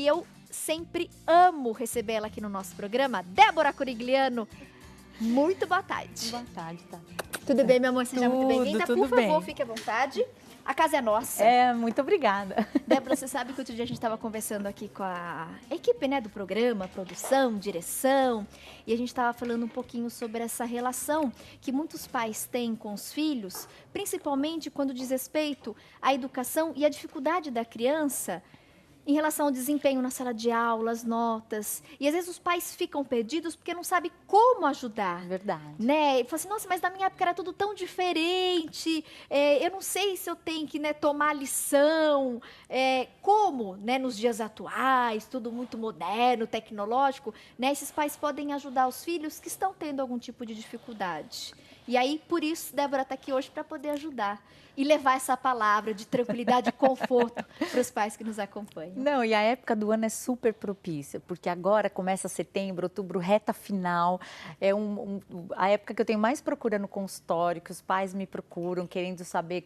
e eu sempre amo receber ela aqui no nosso programa, Débora Corigliano. Muito boa tarde. Boa tarde, tá? Tudo bem, meu amor? Seja muito bem-vinda. Por favor, bem. fique à vontade. A casa é nossa. Muito obrigada. Débora, você sabe que outro dia a gente estava conversando aqui com a equipe, né, do programa, produção, direção, e a gente estava falando um pouquinho sobre essa relação que muitos pais têm com os filhos, principalmente quando diz respeito à educação e à dificuldade da criança em relação ao desempenho na sala de aula, as notas. E às vezes os pais ficam perdidos porque não sabem como ajudar. Verdade. Né? E fala assim, nossa, mas na minha época era tudo tão diferente, eu não sei se eu tenho que, né, tomar lição, como, né, nos dias atuais, tudo muito moderno, tecnológico, né, esses pais podem ajudar os filhos que estão tendo algum tipo de dificuldade. E aí, por isso, Débora está aqui hoje para poder ajudar e levar essa palavra de tranquilidade e conforto para os pais que nos acompanham. Não, e a época do ano é super propícia, porque agora começa setembro, outubro, reta final, é a época que eu tenho mais procura no consultório, que os pais me procuram querendo saber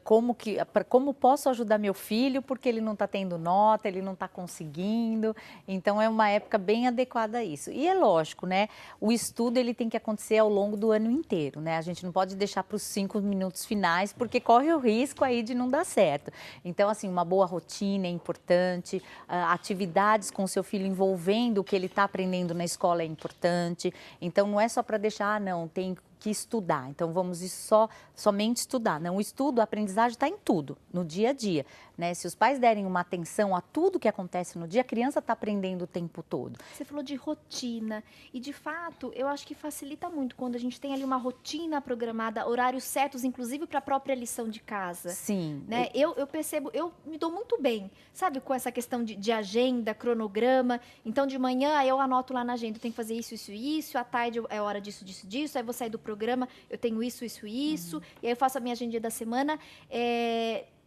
como posso ajudar meu filho, porque ele não está tendo nota, ele não está conseguindo, então é uma época bem adequada a isso. E é lógico, né, o estudo ele tem que acontecer ao longo do ano inteiro, né, a gente não pode deixar para os 5 minutos finais, porque corre o risco aí de não dar certo. Então, assim, uma boa rotina é importante, atividades com o seu filho envolvendo o que ele está aprendendo na escola é importante. Então, não é só para deixar, não, tem que estudar. Então, vamos somente estudar. Não, o estudo, a aprendizagem está em tudo, no dia a dia. Né? Se os pais derem uma atenção a tudo que acontece no dia, a criança está aprendendo o tempo todo. Você falou de rotina e, de fato, eu acho que facilita muito quando a gente tem ali uma rotina programada, horários certos, inclusive para a própria lição de casa. Sim. Né? Eu percebo, eu me dou muito bem, sabe, com essa questão de agenda, cronograma. Então, de manhã, eu anoto lá na agenda, eu tenho que fazer isso, isso e isso, à tarde é hora disso, disso, disso, aí vou sair do programa, eu tenho isso, isso e isso, e aí eu faço a minha agenda da semana.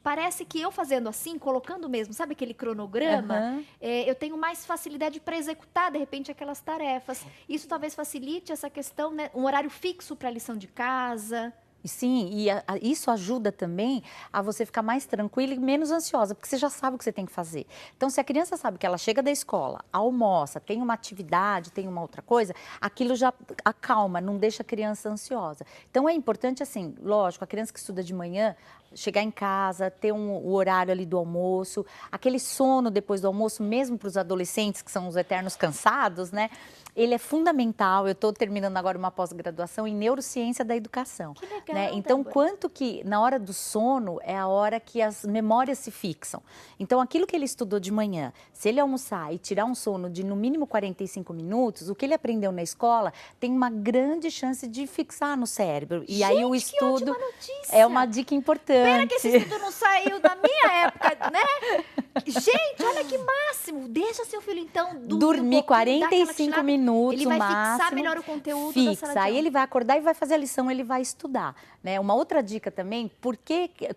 Parece que eu fazendo assim, colocando mesmo, sabe aquele cronograma, eu tenho mais facilidade para executar, de repente, aquelas tarefas. Isso talvez facilite essa questão, né? Um horário fixo para a lição de casa. Sim, e isso ajuda também a você ficar mais tranquila e menos ansiosa, porque você já sabe o que você tem que fazer. Então, se a criança sabe que ela chega da escola, almoça, tem uma atividade, tem uma outra coisa, aquilo já acalma, não deixa a criança ansiosa. Então, é importante, assim, lógico, a criança que estuda de manhã, chegar em casa, ter o horário ali do almoço, aquele sono depois do almoço, mesmo para os adolescentes, que são os eternos cansados, né? Ele é fundamental. Eu estou terminando agora uma pós-graduação em neurociência da educação. Que legal, né? Então, Débora. quanto que na hora do sono é a hora que as memórias se fixam. Então, aquilo que ele estudou de manhã, se ele almoçar e tirar um sono de no mínimo 45 minutos, o que ele aprendeu na escola tem uma grande chance de fixar no cérebro. E aí o estudo que ótima notícia. é uma dica importante. Pena que esse estudo não saiu da minha época, né? Gente, olha que máximo. Deixa seu filho, então, dormir 45 minutos, ele vai máximo, fixar melhor o conteúdo da sala de aula. Aí ele vai acordar e vai fazer a lição, ele vai estudar. Né? Uma outra dica também,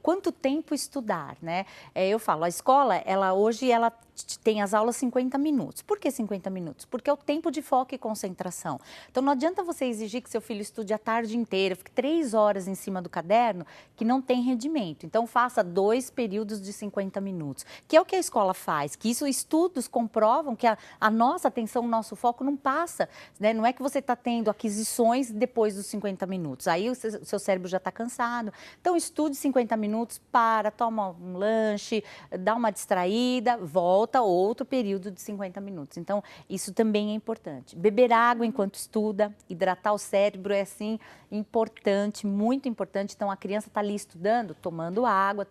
quanto tempo estudar? Né? Eu falo, a escola, hoje ela tem as aulas 50 minutos. Por que 50 minutos? Porque é o tempo de foco e concentração. Então, não adianta você exigir que seu filho estude a tarde inteira, fique 3 horas em cima do caderno, que não tem rendimento. Então, faça 2 períodos de 50 minutos, que é o que a escola faz, que isso estudos comprovam que a nossa atenção, o nosso foco não passa, né? Não é que você está tendo aquisições depois dos 50 minutos, aí o seu cérebro já está cansado. Então, estude 50 minutos, toma um lanche, dá uma distraída, volta outro período de 50 minutos. Então, isso também é importante. Beber água enquanto estuda, hidratar o cérebro é, assim, importante, muito importante. Então, a criança está ali estudando, tomando água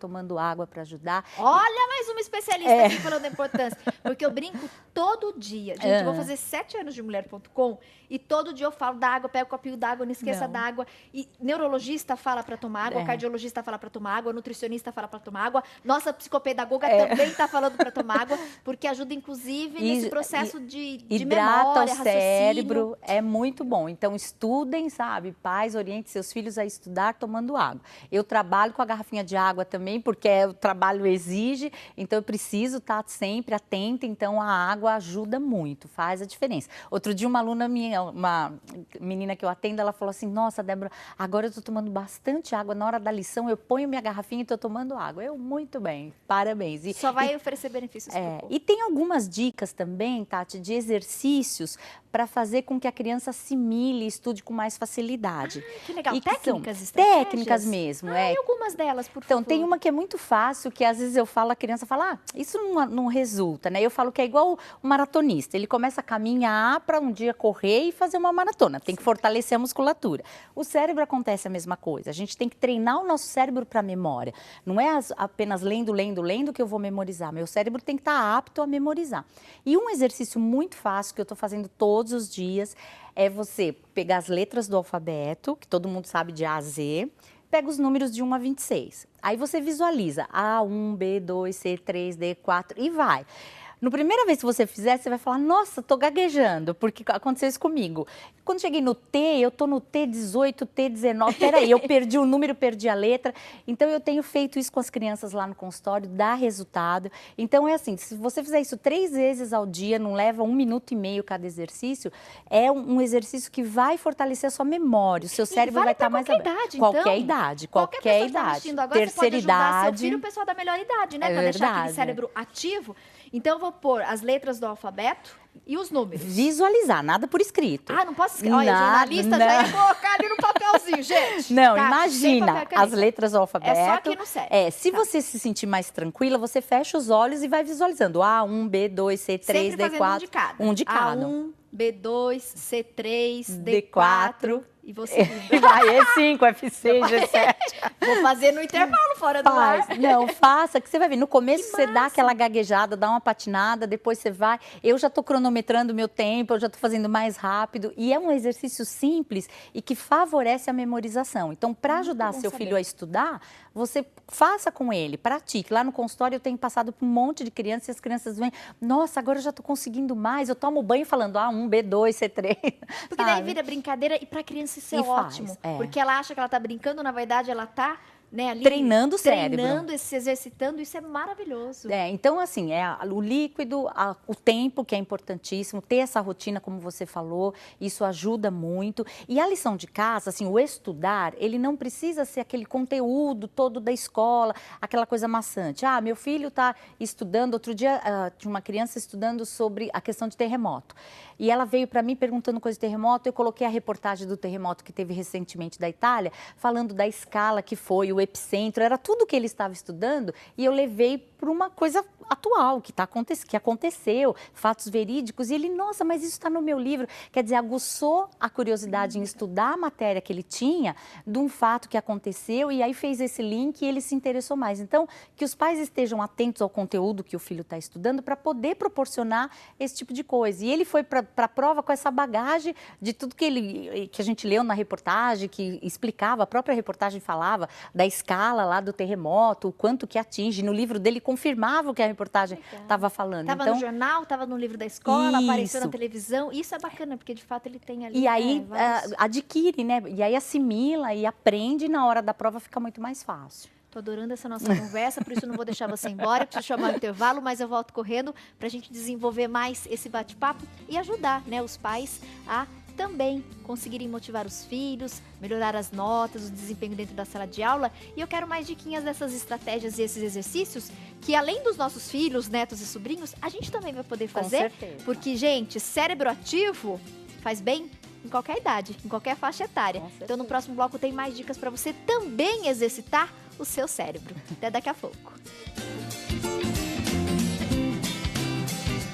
para ajudar. Olha, mais uma especialista aqui falando da importância. Porque eu brinco todo dia. Gente, eu vou fazer 7 anos de mulher.com e todo dia eu falo da água, pego o copinho d'água, não esqueça da água. E neurologista fala para tomar água, cardiologista fala para tomar água, nutricionista fala para tomar água. Nossa psicopedagoga também está falando para tomar água, porque ajuda, inclusive, nesse processo de hidrata memória, o cérebro, é muito bom. Então, estudem, sabe? Pais, orientem seus filhos a estudar tomando água. Eu trabalho com a garrafinha de água também, porque o trabalho exige, então eu preciso estar sempre atenta. então a água ajuda muito, faz a diferença. Outro dia uma aluna minha, uma menina que eu atendo, ela falou assim, nossa, Débora, agora eu tô tomando bastante água, na hora da lição eu ponho minha garrafinha e tô tomando água. Eu, muito bem, parabéns. Só vai oferecer benefícios pro corpo. E tem algumas dicas também, Tati, de exercícios para fazer com que a criança assimile e estude com mais facilidade. Que legal, e técnicas, estratégias? Técnicas mesmo, E algumas delas, por favor. Então, tem uma que é muito fácil, que às vezes eu falo, a criança fala, isso não resulta, né? Eu falo que é igual o maratonista, ele começa a caminhar para um dia correr e fazer uma maratona, tem que fortalecer a musculatura. O cérebro acontece a mesma coisa, a gente tem que treinar o nosso cérebro para a memória. Não é apenas lendo que eu vou memorizar, meu cérebro tem que estar apto a memorizar. E um exercício muito fácil que eu estou fazendo todos os dias é você pegar as letras do alfabeto, que todo mundo sabe de A a Z, pega os números de 1 a 26. Aí você visualiza A1, B2, C3, D4 e vai. No primeira vez que você fizer, você vai falar, nossa, tô gaguejando, porque aconteceu isso comigo. Quando cheguei no T, eu tô no T18, T19, peraí, eu perdi o número, perdi a letra. Então, eu tenho feito isso com as crianças lá no consultório, dá resultado. Então, é assim, se você fizer isso 3 vezes ao dia, não leva 1 minuto e meio cada exercício, é um exercício que vai fortalecer a sua memória, o seu cérebro vai estar mais aberto. Idade, qualquer então. idade, qualquer idade. Agora, terceira você pode ajudar idade. Seu filho, o pessoal da melhor idade, né? Para deixar aquele cérebro ativo. Então, eu vou pôr as letras do alfabeto e os números. Visualizar, nada por escrito. Ah, não posso escrever. Olha, o jornalista já ia colocar ali no papelzinho, gente. Não, tá, imagina as letras do alfabeto. É só aqui no cérebro. Se você se sentir mais tranquila, você fecha os olhos e vai visualizando. A1, B2, C3, sempre D4. Um de cada. A1, B2, C3, D4. E você vai, E5, F6, G7. Vou fazer no intervalo, fora do ar. Não, faça, que você vai ver. No começo você dá aquela gaguejada, dá uma patinada, depois você vai. Eu já estou cronometrando o meu tempo, eu já estou fazendo mais rápido. E é um exercício simples e que favorece a memorização. Então, para ajudar seu filho a estudar, você faça com ele, pratique. Lá no consultório eu tenho passado por um monte de crianças e as crianças vêm, nossa, agora eu já estou conseguindo mais. Eu tomo banho falando A1, B2, C3. Porque daí vira brincadeira e para a criança isso é ótimo. Porque ela acha que ela está brincando, na verdade ela está... Né, ali, treinando o cérebro. Treinando, se exercitando, isso é maravilhoso. Então, assim, o líquido, o tempo, que é importantíssimo, ter essa rotina, como você falou, isso ajuda muito. E a lição de casa, assim, o estudar, ele não precisa ser aquele conteúdo todo da escola, aquela coisa maçante. Ah, meu filho está estudando, outro dia tinha uma criança estudando sobre a questão de terremoto. E ela veio para mim perguntando coisa de terremoto, eu coloquei a reportagem do terremoto que teve recentemente da Itália, falando da escala que foi, o epicentro, era tudo que ele estava estudando e eu levei para uma coisa atual, que aconteceu, fatos verídicos, e ele, nossa, mas isso está no meu livro. Quer dizer, aguçou a curiosidade em estudar a matéria que ele tinha de um fato que aconteceu e aí fez esse link e ele se interessou mais. Então, que os pais estejam atentos ao conteúdo que o filho está estudando para poder proporcionar esse tipo de coisa. E ele foi para a prova com essa bagagem de tudo que a gente leu na reportagem, que explicava, a própria reportagem falava da escala lá do terremoto, o quanto que atinge. No livro dele confirmava o que a reportagem estava falando. Estava no jornal, estava no livro da escola, apareceu na televisão. Isso é bacana, porque de fato ele tem ali... E aí adquire, né? E aí assimila e aprende, e na hora da prova fica muito mais fácil. Tô adorando essa nossa conversa, por isso não vou deixar você embora, preciso chamar o intervalo, mas eu volto correndo para a gente desenvolver mais esse bate-papo e ajudar, né, os pais a também conseguirem motivar os filhos, melhorar as notas, o desempenho dentro da sala de aula. E eu quero mais diquinhas dessas estratégias e esses exercícios que, além dos nossos filhos, netos e sobrinhos, a gente também vai poder fazer. Com certeza. Porque, gente, cérebro ativo faz bem em qualquer idade, em qualquer faixa etária. Então, no próximo bloco tem mais dicas para você também exercitar o seu cérebro. Até daqui a pouco.